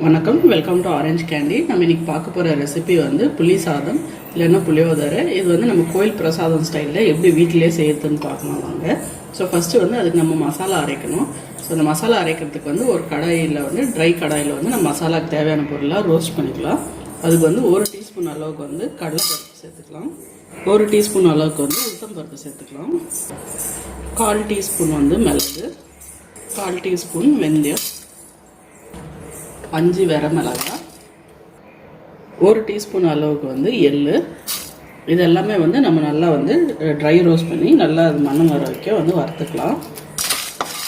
வணக்கம், welcome to orange candy. நம்ம இன்னைக்கு பார்க்க போகிற ரெசிபி வந்து புளி சாதம் இல்லைன்னா புளியோதரை. இது வந்து நம்ம கோயில் பிரசாதம் ஸ்டைலில் எப்படி வீட்டிலே செய்யறதுன்னு பார்க்கலாம் வாங்க. ஸோ ஃபஸ்ட்டு வந்து அதுக்கு நம்ம மசாலா அரைக்கணும். ஸோ அந்த மசாலா அரைக்கிறதுக்கு வந்து ஒரு கடாயில் வந்து ட்ரை கடாயில் வந்து நம்ம மசாலாவுக்கு தேவையான பொருளாக ரோஸ்ட் பண்ணிக்கலாம். அதுக்கு வந்து 1 டீஸ்பூன் அளவுக்கு வந்து கடலைப்பருப்பு சேர்த்துக்கலாம். 1 டீஸ்பூன் அளவுக்கு வந்து உளுத்தம்பருப்பு சேர்த்துக்கலாம். 1/4 டீஸ்பூன் வந்து மிளகு, 1/4 டீஸ்பூன் வெந்தயம், 5 வரமிளகாய், 1 டீஸ்பூன் அளவுக்கு வந்து எள்ளு. இது எல்லாமே வந்து நம்ம நல்லா வந்து ட்ரை ரோஸ்ட் பண்ணி நல்லா அது மணம் வர வைக்க வந்து வறுத்துக்கலாம்.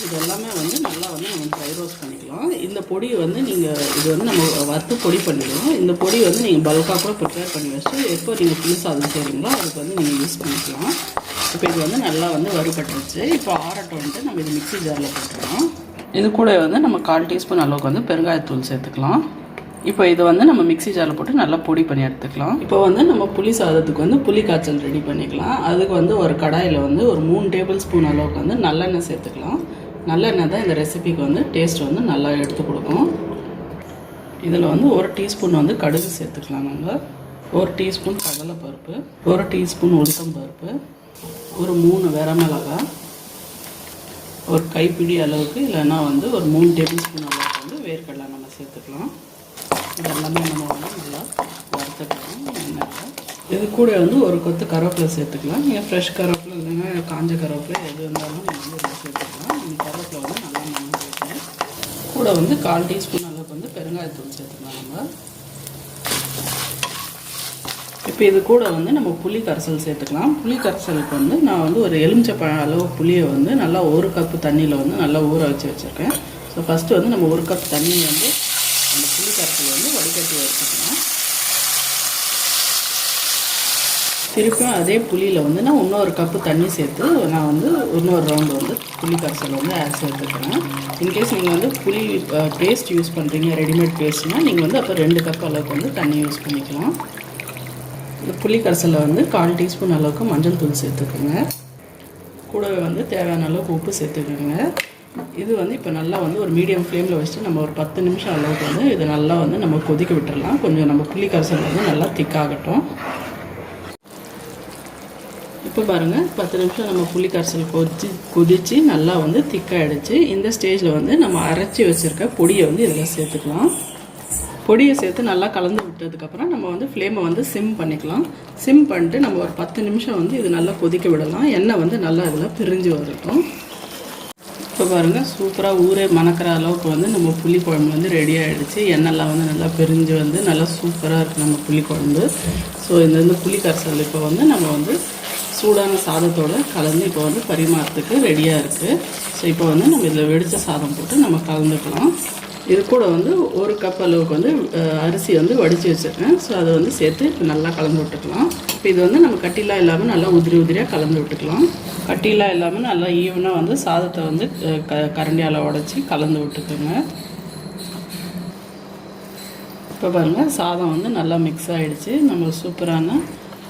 இது எல்லாமே வந்து நல்லா வந்து நம்ம ட்ரை ரோஸ்ட் பண்ணிக்கலாம். இந்த பொடி வந்து நீங்கள் இது வந்து நம்ம வறுத்து பொடி பண்ணிடுவோம். இந்த பொடி வந்து நீங்கள் பல்காக கூட ப்ரிப்பேர் பண்ணி வச்சு எப்போ நீங்கள் புளி சாதம் செய்கிறீங்களோ அதுக்கு வந்து நீங்கள் யூஸ் பண்ணிக்கலாம். இப்போ இது வந்து நல்லா வந்து வறுபட்டுருச்சு. இப்போ ஆறட்டும் வந்து நம்ம இது மிக்ஸி ஜாரில் போட்டுக்கலாம். இது கூட வந்து நம்ம 1/4 டீஸ்பூன் அளவுக்கு வந்து பெருங்காயத்தூள் சேர்த்துக்கலாம். இப்போ இது வந்து நம்ம மிக்ஸி ஜாரில் போட்டு நல்லா பொடி பண்ணி எடுத்துக்கலாம். இப்போ வந்து நம்ம புளி சாதத்துக்கு வந்து புளி காய்ச்சல் ரெடி பண்ணிக்கலாம். அதுக்கு வந்து ஒரு கடாயில் வந்து ஒரு 3 டேபிள் ஸ்பூன் அளவுக்கு வந்து நல்லெண்ணெய் சேர்த்துக்கலாம். நல்லெண்ணெய் தான் இந்த ரெசிபிக்கு வந்து டேஸ்ட் வந்து நல்லா எடுத்து கொடுக்கும். இதில் வந்து 1 டீஸ்பூன் வந்து கடுகு சேர்த்துக்கலாம். நம்ம 1 டீஸ்பூன் கடலைப்பருப்பு, 1 டீஸ்பூன் உளுத்தம்பருப்பு, ஒரு 3 வரமிளகாய், ஒரு கைப்பிடி அளவுக்கு இல்லைன்னா வந்து ஒரு 3 டேபிள் ஸ்பூன் அளவுக்கு வந்து வேர்க்கடலை நம்ம சேர்த்துக்கலாம். இதெல்லாமே நம்ம வந்து நல்லா வறுத்துக்கலாம் எண்ணெயில். இது கூட வந்து ஒரு கொத்து கருவேப்பிலை சேர்த்துக்கலாம். நீங்கள் ஃப்ரெஷ் கருவேப்பிலை இல்லைன்னா காஞ்ச கருவேப்பிலை எது இருந்தாலும் நம்ம வந்து இதில் சேர்த்துக்கலாம். இந்த கருவேப்பிலை வந்து நல்லா மணந்துக்கலாம். கூட வந்து 1/4 டீஸ்பூன் அளவுக்கு வந்து பெருங்காயத்தூள் சேர்த்துக்கலாம் நம்ம. இப்போ இது கூட வந்து நம்ம புளி கரைசல் சேர்த்துக்கலாம். புளி கரைசலுக்கு வந்து நான் வந்து ஒரு எலுமிச்சப்பழம் அளவு புளியை வந்து நல்லா 1 கப்பு தண்ணியில் வந்து நல்லா ஊற வச்சுருக்கேன். ஸோ ஃபஸ்ட்டு வந்து நம்ம 1 கப் தண்ணி வந்து அந்த புளி கரைசல் வந்து வடிகட்டி வச்சுக்கலாம். திருப்பியும் அதே புளியில் வந்து நான் இன்னொரு கப்பு தண்ணி சேர்த்து நான் வந்து இன்னொரு ரவுண்டு வந்து புளி கரைசல் வந்து சேர்த்துக்கிறேன். இன்கேஸ் நீங்கள் வந்து புளி பேஸ்ட் யூஸ் பண்ணுறீங்க, ரெடிமேட் பேஸ்ட்னால் நீங்கள் வந்து அப்போ 2 கப் அளவுக்கு வந்து தண்ணி யூஸ் பண்ணிக்கலாம். இந்த புளி கரைசலில் வந்து 1/4 டீஸ்பூன் அளவுக்கு மஞ்சள் தூள் சேர்த்துக்குங்க. கூடவே வந்து தேவையான அளவுக்கு உப்பு சேர்த்துக்குங்க. இது வந்து இப்போ நல்லா வந்து ஒரு மீடியம் ஃப்ளேமில் வச்சுட்டு நம்ம ஒரு 10 நிமிஷம் அளவுக்கு வந்து இது நல்லா வந்து நம்ம கொதிக்க விட்டுடலாம். கொஞ்சம் நம்ம புளி கரைசல் வந்து நல்லா திக்காகட்டும். இப்போ பாருங்கள், 10 நிமிஷம் நம்ம புளி கரைசல் கொதித்து நல்லா வந்து திக்காகிடுச்சு. இந்த ஸ்டேஜில் வந்து நம்ம அரைச்சி வச்சுருக்க பொடியை வந்து இதில் சேர்த்துக்கலாம். பொடியை சேர்த்து நல்லா கலந்து விட்டதுக்கப்புறம் நம்ம வந்து ஃப்ளேமை வந்து சிம் பண்ணிக்கலாம். சிம் பண்ணிட்டு நம்ம ஒரு 10 நிமிஷம் வந்து இது நல்லா கொதிக்க விடலாம். எண்ணெய் வந்து நல்லா இதில் பிரிஞ்சு வரட்டும். இப்போ பாருங்கள், சூப்பராக ஊரே மணக்கிற அளவுக்கு வந்து நம்ம புளி குழம்பு வந்து ரெடி ஆகிடுச்சு. எண்ணெய்லாம் வந்து நல்லா பிரிஞ்சு வந்து நல்லா சூப்பராக இருக்குது நம்ம புளி குழம்பு. ஸோ இந்த புளி கரைசல் இப்போ வந்து நம்ம வந்து சூடான சாதத்தோடு கலந்து இப்போ வந்து பரிமாறத்துக்கு ரெடியாக இருக்குது. ஸோ இப்போ வந்து நம்ம இதில் வெடித்த சாதம் போட்டு நம்ம கலந்துக்கலாம். இது கூட வந்து 1 கப் அளவுக்கு வந்து அரிசி வந்து வடித்து வச்சுருக்கேன். ஸோ அதை வந்து சேர்த்து நல்லா கலந்து விட்டுக்கலாம். இப்போ இது வந்து நம்ம கட்டிலாம் இல்லாமல் நல்லா உதிரியாக கலந்து விட்டுக்கலாம். கட்டிலாம் இல்லாமல் நல்லா ஈவனாக வந்து சாதத்தை வந்து கரண்டியால் உடச்சி கலந்து விட்டுக்கோங்க. இப்போ பாருங்கள், சாதம் வந்து நல்லா மிக்ஸ் ஆகிடுச்சு. நம்ம சூப்பரான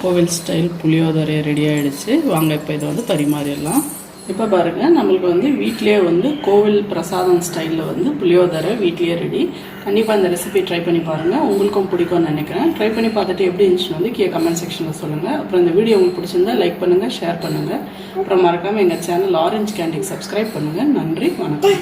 கோவில் ஸ்டைல் புளியோதரை ரெடி ஆகிடுச்சு. வாங்க இப்போ இதை வந்து பரிமாறிடலாம். இப்போ பாருங்கள், நம்மளுக்கு வந்து வீட்டிலே வந்து கோவில் பிரசாதம் ஸ்டைலில் வந்து புளியோதரை வீட்லேயே ரெடி. கண்டிப்பாக இந்த ரெசிபி ட்ரை பண்ணி பாருங்கள். உங்களுக்கும் பிடிக்கும்னு நினைக்கிறேன். ட்ரை பண்ணி பார்த்துட்டு எப்படி இருந்துச்சுன்னு வந்து கமெண்ட் செக்ஷனில் சொல்லுங்கள். அப்புறம் இந்த வீடியோ உங்களுக்கு பிடிச்சிருந்தா லைக் பண்ணுங்கள், ஷேர் பண்ணுங்கள். அப்புறம் மறக்காமல் எங்கள் சேனல் ஆரஞ்சு கேண்டிக்கு சப்ஸ்கிரைப் பண்ணுங்கள். நன்றி, வணக்கம்.